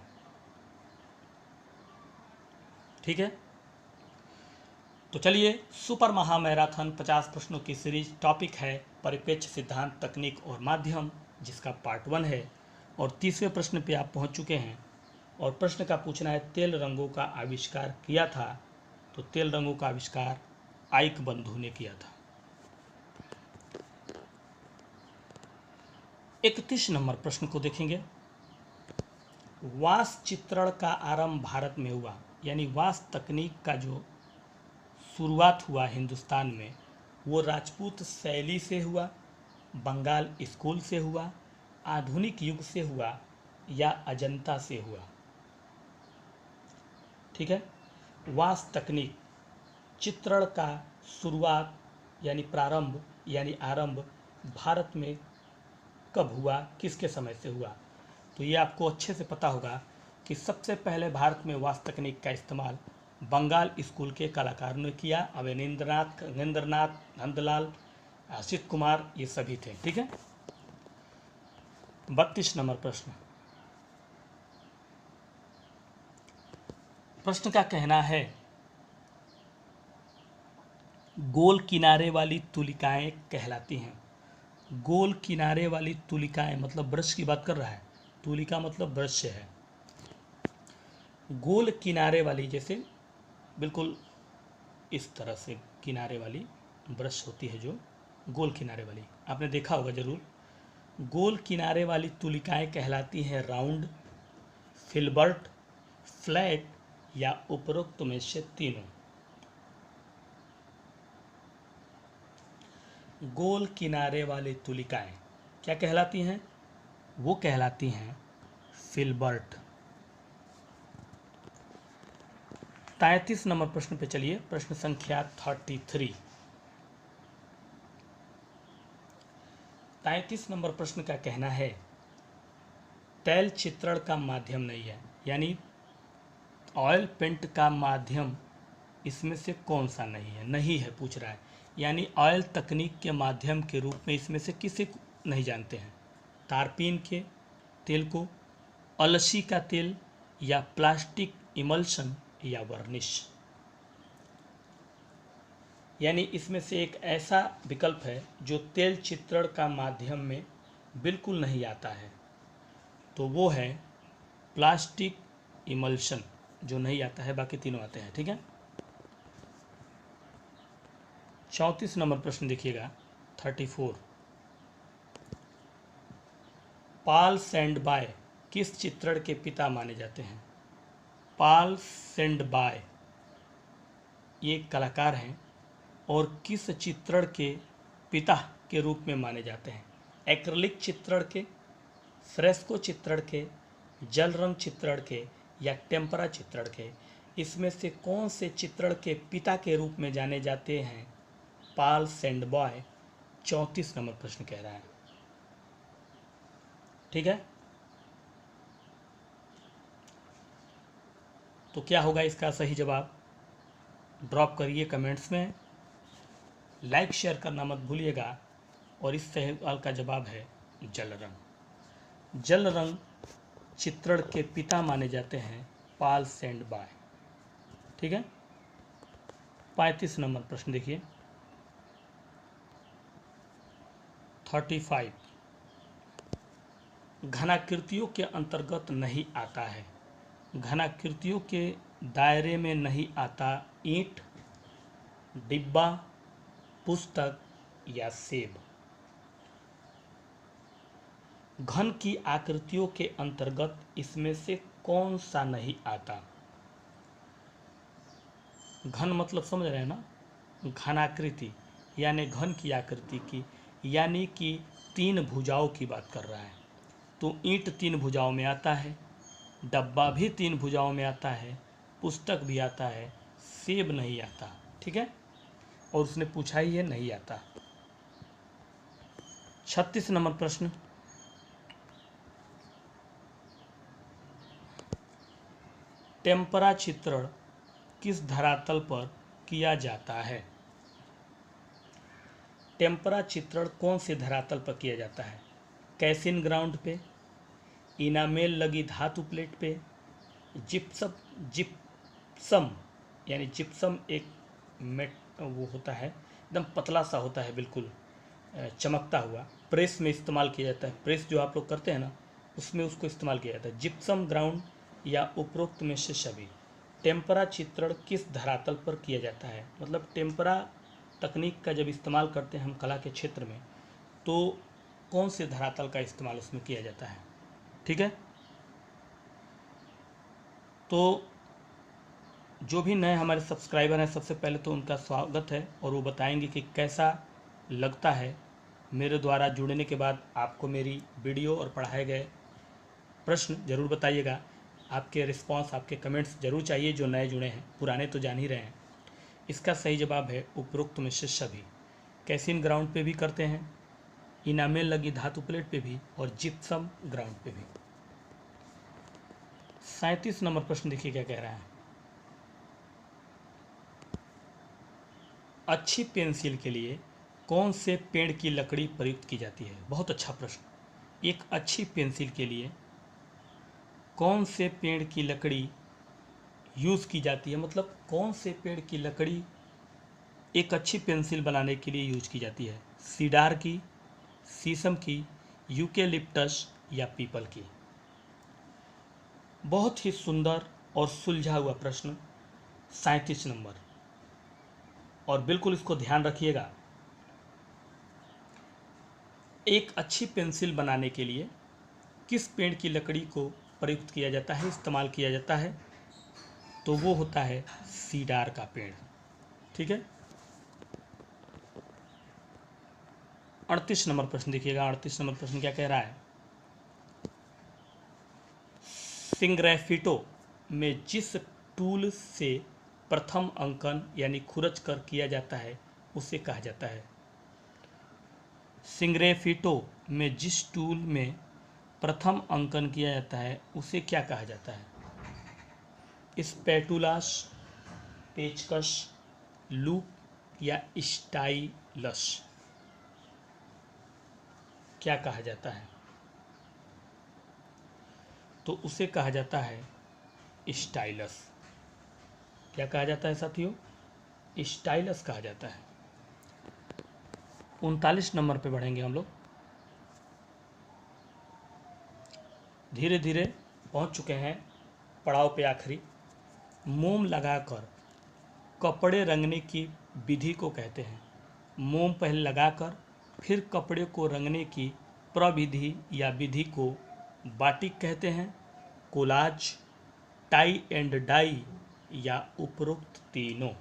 ठीक है, तो चलिए, सुपर महा मैराथन 50 प्रश्नों की सीरीज, टॉपिक है परिप्रेक्ष्य, सिद्धांत, तकनीक और माध्यम, जिसका पार्ट 1 है और 30वें प्रश्न पे आप पहुंच चुके हैं। और प्रश्न का पूछना है तेल रंगों का आविष्कार किया था, तो तेल रंगों का आविष्कार आइक बंधु ने किया था। 31 नंबर प्रश्न को देखेंगे। वास चित्रण का आरंभ भारत में हुआ, यानी वास तकनीक का जो शुरुआत हुआ हिंदुस्तान में, वो राजपूत शैली से हुआ, बंगाल स्कूल से हुआ, आधुनिक युग से हुआ या अजंता से हुआ? ठीक है, वास तकनीक चित्रण का शुरुआत यानी प्रारंभ यानी आरंभ भारत में कब हुआ, किसके समय से हुआ? तो ये आपको अच्छे से पता होगा कि सबसे पहले भारत में वास तकनीक का इस्तेमाल बंगाल स्कूल के कलाकारों ने किया। अवनींद्रनाथ, खगेंद्रनाथ, नंदलाल, असित कुमार, ये सभी थे। ठीक है, 32 नंबर प्रश्न। प्रश्न का कहना है गोल किनारे वाली तुलिकाएं कहलाती हैं। गोल किनारे वाली तुलिकाएं मतलब ब्रश की बात कर रहा है, तुलिका मतलब ब्रश से है। गोल किनारे वाली, जैसे बिल्कुल इस तरह से किनारे वाली ब्रश होती है, जो गोल किनारे वाली आपने देखा होगा जरूर। गोल किनारे वाली तुलिकाएं कहलाती हैं राउंड, फिल्बर्ट, फ्लैट या उपरोक्त में से तीनों? गोल किनारे वाली तुलिकाएं क्या कहलाती हैं? वो कहलाती हैं फिल्बर्ट। 33 नंबर प्रश्न पे चलिए, प्रश्न संख्या 33। 33 नंबर प्रश्न का कहना है तैल चित्रण का माध्यम नहीं है, यानी ऑयल पेंट का माध्यम इसमें से कौन सा नहीं है? नहीं है पूछ रहा है, यानी ऑयल तकनीक के माध्यम के रूप में इसमें से किसे नहीं जानते हैं? तारपीन के तेल को, अलसी का तेल, या प्लास्टिक इमल्शन, या वर्निश? यानी इसमें से एक ऐसा विकल्प है जो तेल चित्रण का माध्यम में बिल्कुल नहीं आता है, तो वो है प्लास्टिक इमल्शन, जो नहीं आता है, बाकी तीनों आते हैं। ठीक है, 34 नंबर प्रश्न देखिएगा, 34। पॉल सेंडबाय किस चित्रण के पिता माने जाते हैं? पॉल सेंडबाय ये कलाकार हैं और किस चित्रण के पिता के रूप में माने जाते हैं? एक्रिलिक चित्रण के, फ्रेस्को चित्रण के, जल रंग चित्रण के, या टेम्परा चित्रण के? इसमें से कौन से चित्रण के पिता के रूप में जाने जाते हैं पॉल सेंडबाय? 34 नंबर प्रश्न कह रहा है। ठीक है, तो क्या होगा इसका सही जवाब? ड्रॉप करिए कमेंट्स में, लाइक शेयर करना मत भूलिएगा। और इस सवाल का जवाब है जल रंग। जल रंग चित्रण के पिता माने जाते हैं पॉल सेंडबाय। ठीक है, 35 नंबर प्रश्न देखिए। 35 घनाकृतियों के अंतर्गत नहीं आता है। घनाकृतियों के दायरे में नहीं आता ईंट, डिब्बा, पुस्तक या सेब। घन की आकृतियों के अंतर्गत इसमें से कौन सा नहीं आता? घन मतलब समझ रहे हैं ना, घनाकृति यानी घन की आकृति की, यानी कि 3 भुजाओं की बात कर रहा है। तो ईंट 3 भुजाओं में आता है, डब्बा भी 3 भुजाओं में आता है, पुस्तक भी आता है, सेब नहीं आता। ठीक है, और उसने पूछा ही है नहीं आता। 36 नंबर प्रश्न, टेम्परा चित्रण किस धरातल पर किया जाता है? टेम्परा चित्रण कौन से धरातल पर किया जाता है? कैसिन ग्राउंड पे, इनामेल लगी धातु प्लेट पे, जिप्सम यानी जिप्सम एक मेट वो होता है, एकदम पतला सा होता है, बिल्कुल चमकता हुआ, प्रेस में इस्तेमाल किया जाता है। प्रेस जो आप लोग करते हैं ना, उसमें उसको इस्तेमाल किया जाता है। जिप्सम ग्राउंड या उपरोक्त में से सभी। टेम्परा चित्रण किस धरातल पर किया जाता है? मतलब टेम्परा तकनीक का जब इस्तेमाल करते हैं हम कला के क्षेत्र में, तो कौन से धरातल का इस्तेमाल उसमें किया जाता है? ठीक है, तो जो भी नए हमारे सब्सक्राइबर हैं, सबसे पहले तो उनका स्वागत है, और वो बताएंगे कि कैसा लगता है मेरे द्वारा जुड़ने के बाद आपको मेरी वीडियो और पढ़ाए गए प्रश्न। ज़रूर बताइएगा, आपके रिस्पांस, आपके कमेंट्स ज़रूर चाहिए। जो नए जुड़े हैं, पुराने तो जान ही रहे हैं। इसका सही जवाब है उपरोक्त में से सभी। कैसिन ग्राउंड पे भी करते हैं, इनामेल लगी धातु प्लेट पे भी, और जिप्सम ग्राउंड पे भी। 37 नंबर प्रश्न देखिए क्या कह रहा है। अच्छी पेंसिल के लिए कौन से पेड़ की लकड़ी प्रयुक्त की जाती है? बहुत अच्छा प्रश्न। एक अच्छी पेंसिल के लिए कौन से पेड़ की लकड़ी यूज़ की जाती है? मतलब कौन से पेड़ की लकड़ी एक अच्छी पेंसिल बनाने के लिए यूज की जाती है? सीडार की, शीशम की, यूकेलिप्टस या पीपल की? बहुत ही सुंदर और सुलझा हुआ प्रश्न, 37 नंबर। और बिल्कुल इसको ध्यान रखिएगा, एक अच्छी पेंसिल बनाने के लिए किस पेड़ की लकड़ी को प्रयुक्त किया जाता है, इस्तेमाल किया जाता है? तो वो होता है सीडार का पेड़। ठीक है, 38 नंबर प्रश्न देखिएगा। 38 नंबर प्रश्न क्या कह रहा है? सिंग्रेफिटो में जिस टूल से प्रथम अंकन यानी खुरच कर किया जाता है उसे कहा जाता है? सिंग्रेफिटो में जिस टूल में प्रथम अंकन किया जाता है उसे क्या कहा जाता है? स्पैटुलास, पेचकस, लूप या स्टाइलस? क्या कहा जाता है? तो उसे कहा जाता है स्टाइलस। क्या कहा जाता है साथियों? स्टाइलस कहा जाता है। 39 नंबर पे बढ़ेंगे हम लोग। धीरे धीरे पहुंच चुके हैं पड़ाव पे आखिरी। मोम लगाकर कपड़े रंगने की विधि को कहते हैं। मोम पहले लगाकर फिर कपड़े को रंगने की प्रविधि या विधि को बाटिक कहते हैं, कोलाज, टाई एंड डाई या उपरोक्त तीनों?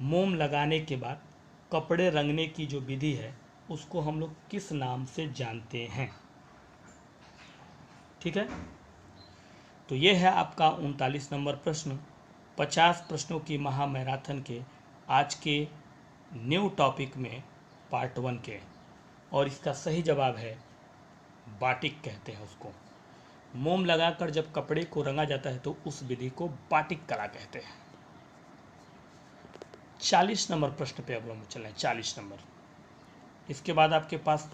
मोम लगाने के बाद कपड़े रंगने की जो विधि है उसको हम लोग किस नाम से जानते हैं? ठीक है, तो ये है आपका 39 नंबर प्रश्न 50 प्रश्नों की महामैराथन के आज के न्यू टॉपिक में पार्ट 1 के। और इसका सही जवाब है बाटिक कहते हैं उसको। मोम लगाकर जब कपड़े को रंगा जाता है तो उस विधि को बाटिक कला कहते हैं। 40 नंबर प्रश्न पे अब हम चल रहे हैं। 40 नंबर, इसके बाद आपके पास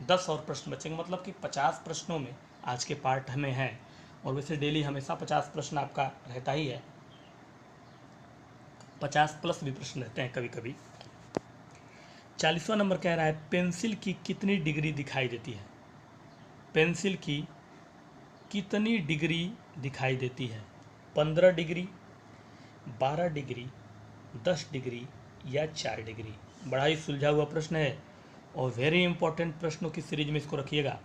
10 और प्रश्न बचेंगे। मतलब कि 50 प्रश्नों में आज के पार्ट में हैं, और वैसे डेली हमेशा 50 प्रश्न आपका रहता ही है, 50 प्लस भी प्रश्न रहते हैं कभी कभी। 40वां नंबर कह रहा है पेंसिल की कितनी डिग्री दिखाई देती है। पेंसिल की कितनी डिग्री दिखाई देती है, 15 डिग्री, 12 डिग्री, 10 डिग्री या 4 डिग्री। बड़ा ही सुलझा हुआ प्रश्न है और वेरी इंपॉर्टेंट प्रश्नों की सीरीज में इसको रखिएगा।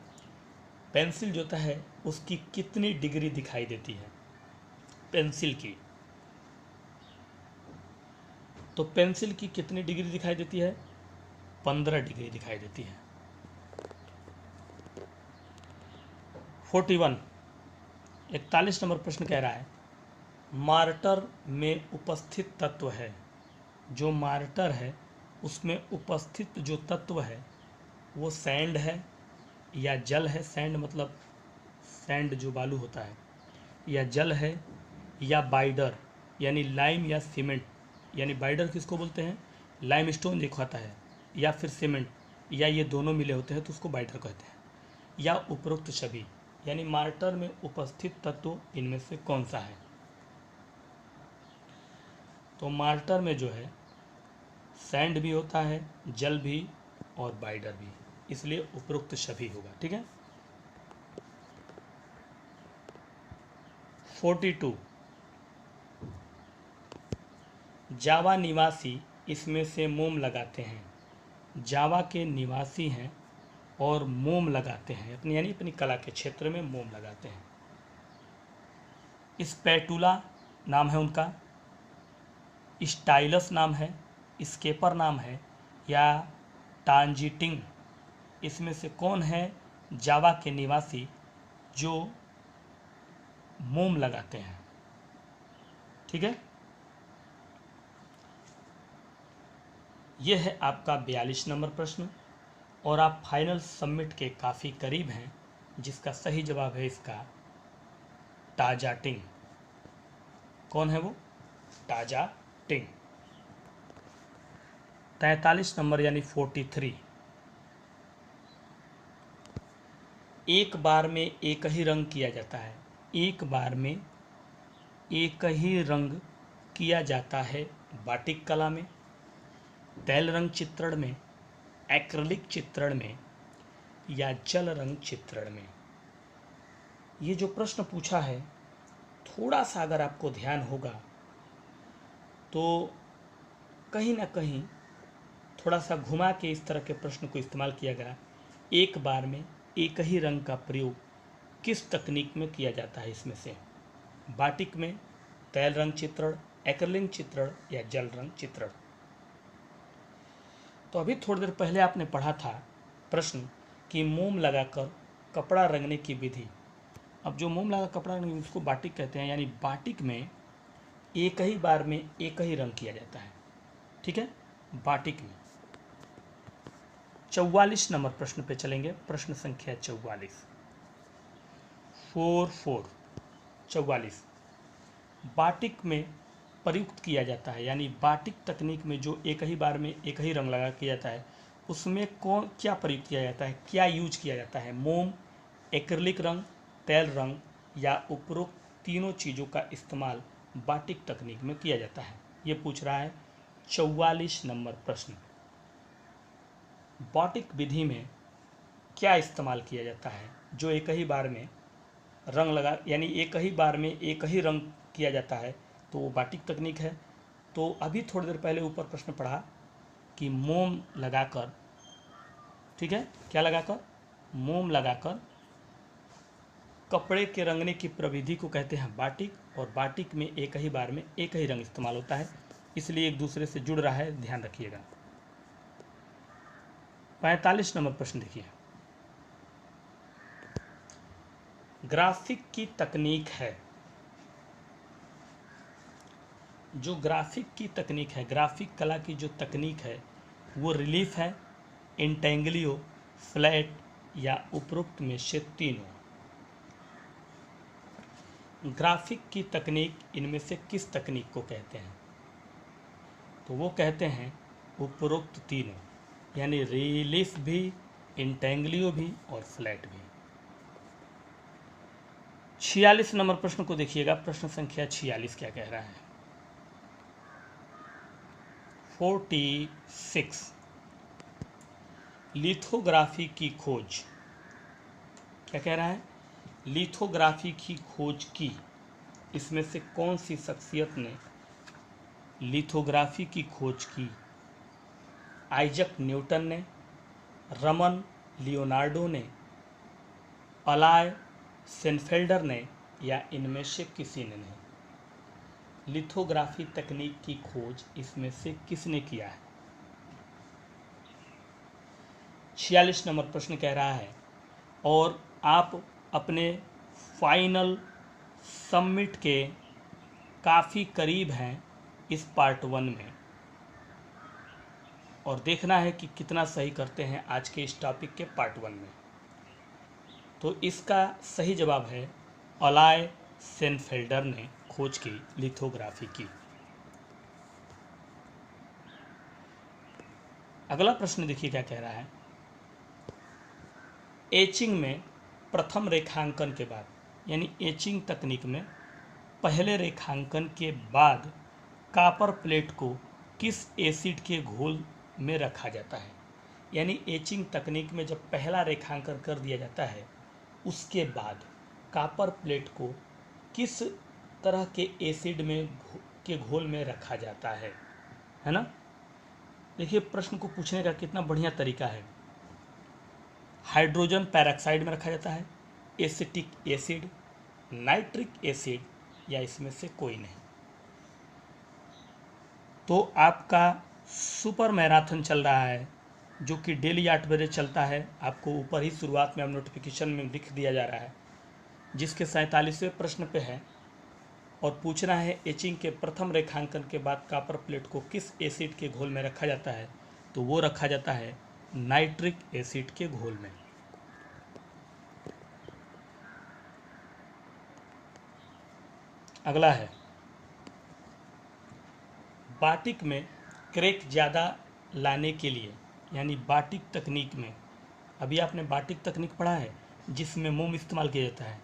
पेंसिल जो होता है उसकी कितनी डिग्री दिखाई देती है, पेंसिल की। तो पेंसिल की कितनी डिग्री दिखाई देती है, 15 डिग्री दिखाई देती है। 41 नंबर प्रश्न कह रहा है मार्टर में उपस्थित तत्व है, जो मार्टर है उसमें उपस्थित जो तत्व है वो सैंड है या जल है। सैंड मतलब सैंड जो बालू होता है, या जल है या बाइडर यानी लाइम या सीमेंट। यानी बाइडर किसको बोलते हैं, लाइम स्टोन जो खाता है, या फिर सीमेंट, या ये दोनों मिले होते हैं तो उसको बाइडर कहते हैं, या उपरोक्त सभी। यानी मार्टर में उपस्थित तत्व इनमें से कौन सा है। तो मार्टर में जो है सैंड भी होता है, जल भी और बाइडर भी, इसलिए उपरोक्त सभी होगा। ठीक है। 42 जावा निवासी इसमें से मोम लगाते हैं। जावा के निवासी हैं और मोम लगाते हैं, अपनी यानी अपनी कला के क्षेत्र में मोम लगाते हैं। स्पैटुला नाम है उनका, स्टाइलस नाम है, स्केपर नाम है, या टांजिटिंग। इसमें से कौन है जावा के निवासी जो मोम लगाते हैं। ठीक है। यह है आपका 42 नंबर प्रश्न और आप फाइनल सबमिट के काफ़ी करीब हैं, जिसका सही जवाब है इसका टाजाटिंग। कौन है वो, टाजाटिंग। 43 नंबर यानी 43 एक बार में एक ही रंग किया जाता है। एक बार में एक ही रंग किया जाता है बाटिक कला में, तैल रंग चित्रण में, एक्रिलिक चित्रण में, या जल रंग चित्रण में। ये जो प्रश्न पूछा है थोड़ा सा अगर आपको ध्यान होगा तो कहीं ना कहीं थोड़ा सा घुमा के इस तरह के प्रश्न को इस्तेमाल किया गया। एक बार में एक ही रंग का प्रयोग किस तकनीक में किया जाता है, इसमें से बाटिक में, तैल रंग चित्रण, एक्रिलिक चित्रण या जल रंग चित्रण। तो अभी थोड़ी देर पहले आपने पढ़ा था प्रश्न कि मोम लगाकर कपड़ा रंगने की विधि। अब जो मोम लगा कपड़ा रंगने उसको बाटिक कहते हैं, यानी बाटिक में एक ही बार में एक ही रंग किया जाता है। ठीक है, बाटिक में। 44 नंबर प्रश्न पे चलेंगे, प्रश्न संख्या 44। 44 बाटिक में प्रयुक्त किया जाता है, यानी बाटिक तकनीक में जो एक ही बार में एक ही रंग लगा किया जाता है उसमें कौन क्या प्रयुक्त किया जाता है, क्या यूज किया जाता है। मोम, एक्रिलिक रंग, तैल रंग या उपरोक्त तीनों चीज़ों का इस्तेमाल बाटिक तकनीक में किया जाता है। ये पूछ रहा है 44 नंबर प्रश्न। बाटिक विधि में क्या इस्तेमाल किया जाता है जो एक ही बार में रंग लगा, यानी एक ही बार में एक ही रंग किया जाता है, तो वो बाटिक तकनीक है। तो अभी थोड़ी देर पहले ऊपर प्रश्न पढ़ा कि मोम लगाकर, ठीक है, क्या लगाकर, मोम लगाकर कपड़े के रंगने की प्रविधि को कहते हैं बाटिक, और बाटिक में एक ही बार में एक ही रंग इस्तेमाल होता है, इसलिए एक दूसरे से जुड़ रहा है, ध्यान रखिएगा। 45 नंबर प्रश्न देखिए। ग्राफिक की तकनीक है, जो ग्राफिक की तकनीक है, ग्राफिक कला की जो तकनीक है वो रिलीफ है, इंटेंगलियो, फ्लैट या उपरोक्त में से तीनों। ग्राफिक की तकनीक इनमें से किस तकनीक को कहते हैं, तो वो कहते हैं उपरोक्त तीनों, यानी रिलीफ भी, इंटेंगलियो भी और फ्लैट भी। 46 नंबर प्रश्न को देखिएगा, प्रश्न संख्या 46 क्या कह रहा है। 46 लिथोग्राफी की खोज, क्या कह रहा है, लिथोग्राफी की खोज की। इसमें से कौन सी शख्सियत ने लिथोग्राफी की खोज की? आइजक न्यूटन ने, रमन लियोनार्डो ने, अलाय सेनफेल्डर ने, या इनमें से किसी ने नहीं? लिथोग्राफी तकनीक की खोज इसमें से किसने किया है? 46 नंबर प्रश्न कह रहा है, और आप अपने फाइनल सबमिट के काफ़ी करीब हैं इस पार्ट 1 में, और देखना है कि कितना सही करते हैं आज के इस टॉपिक के पार्ट 1 में। तो इसका सही जवाब है अलाय सेनफेल्डर ने खोज की लिथोग्राफी की। अगला प्रश्न देखिए क्या कह रहा है, एचिंग में प्रथम रेखांकन के बाद, यानी एचिंग तकनीक में पहले रेखांकन के बाद कॉपर प्लेट को किस एसिड के घोल में रखा जाता है? यानी एचिंग तकनीक में जब पहला रेखांकन कर दिया जाता है उसके बाद कॉपर प्लेट को किस तरह के एसिड में के घोल में रखा जाता है ना। देखिए प्रश्न को पूछने का कितना बढ़िया तरीका है। हाइड्रोजन पेरोक्साइड में रखा जाता है, एसिटिक एसिड, नाइट्रिक एसिड, या इसमें से कोई नहीं। तो आपका सुपर मैराथन चल रहा है जो कि डेली 8 बजे चलता है। आपको ऊपर ही शुरुआत में अब नोटिफिकेशन में लिख दिया जा रहा है, जिसके 47वें प्रश्न पे है और पूछना है एचिंग के प्रथम रेखांकन के बाद कॉपर प्लेट को किस एसिड के घोल में रखा जाता है? तो वो रखा जाता है नाइट्रिक एसिड के घोल में। अगला है, बाटिक में क्रैक ज़्यादा लाने के लिए, यानी बाटिक तकनीक में, अभी आपने बाटिक तकनीक पढ़ा है जिसमें मोम इस्तेमाल किया जाता है।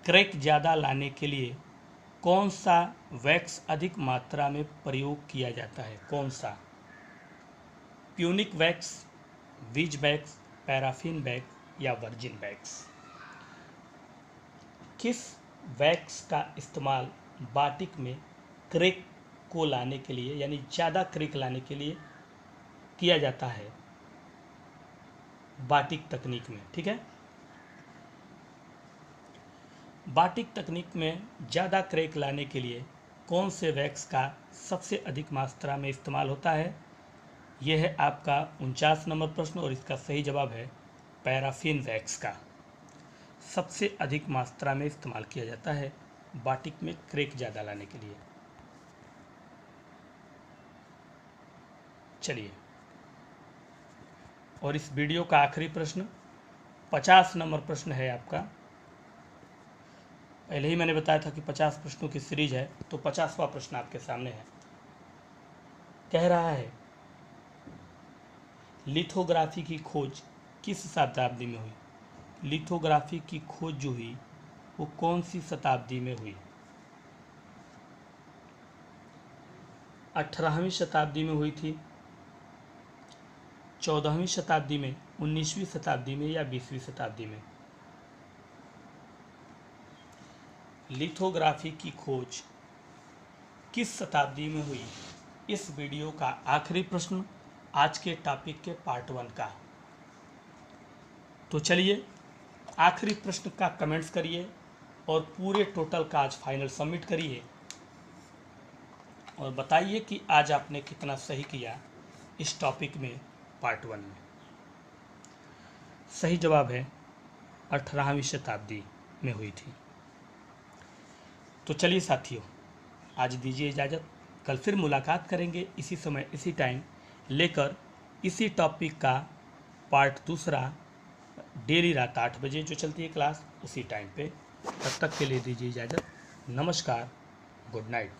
क्रैक ज़्यादा लाने के लिए कौन सा वैक्स अधिक मात्रा में प्रयोग किया जाता है? कौन सा? Punic wax, bees wax, paraffin wax, या वर्जिन वैक्स? किस वैक्स का इस्तेमाल बाटिक में क्रैक को लाने के लिए, यानी ज़्यादा क्रैक लाने के लिए किया जाता है बाटिक तकनीक में? ठीक है, बाटिक तकनीक में ज़्यादा क्रैक लाने के लिए कौन से वैक्स का सबसे अधिक मात्रा में इस्तेमाल होता है? यह है आपका 49 नंबर प्रश्न, और इसका सही जवाब है पैराफिन वैक्स का सबसे अधिक मात्रा में इस्तेमाल किया जाता है बाटिक में क्रैक ज़्यादा लाने के लिए। चलिए, और इस वीडियो का आखिरी प्रश्न 50 नंबर प्रश्न है आपका। पहले ही मैंने बताया था कि 50 प्रश्नों की सीरीज है, तो 50वां प्रश्न आपके सामने है। कह रहा है, लिथोग्राफी की खोज किस शताब्दी में हुई? लिथोग्राफी की खोज जो हुई वो कौन सी शताब्दी में हुई? 18वीं शताब्दी में हुई थी, 14वीं शताब्दी में, 19वीं शताब्दी में, या 20वीं शताब्दी में? लिथोग्राफी की खोज किस शताब्दी में हुई? इस वीडियो का आखिरी प्रश्न आज के टॉपिक के पार्ट 1 का। तो चलिए, आखिरी प्रश्न का कमेंट्स करिए और पूरे टोटल का आज फाइनल सबमिट करिए और बताइए कि आज आपने कितना सही किया इस टॉपिक में पार्ट 1 में। सही जवाब है 18वीं शताब्दी में हुई थी। तो चलिए साथियों, आज दीजिए इजाज़त। कल फिर मुलाकात करेंगे इसी समय इसी टाइम, लेकर इसी टॉपिक का पार्ट 2 डेली रात 8 बजे जो चलती है क्लास, उसी टाइम पे। तब तक के लिए दीजिए इजाज़त। नमस्कार, गुड नाइट।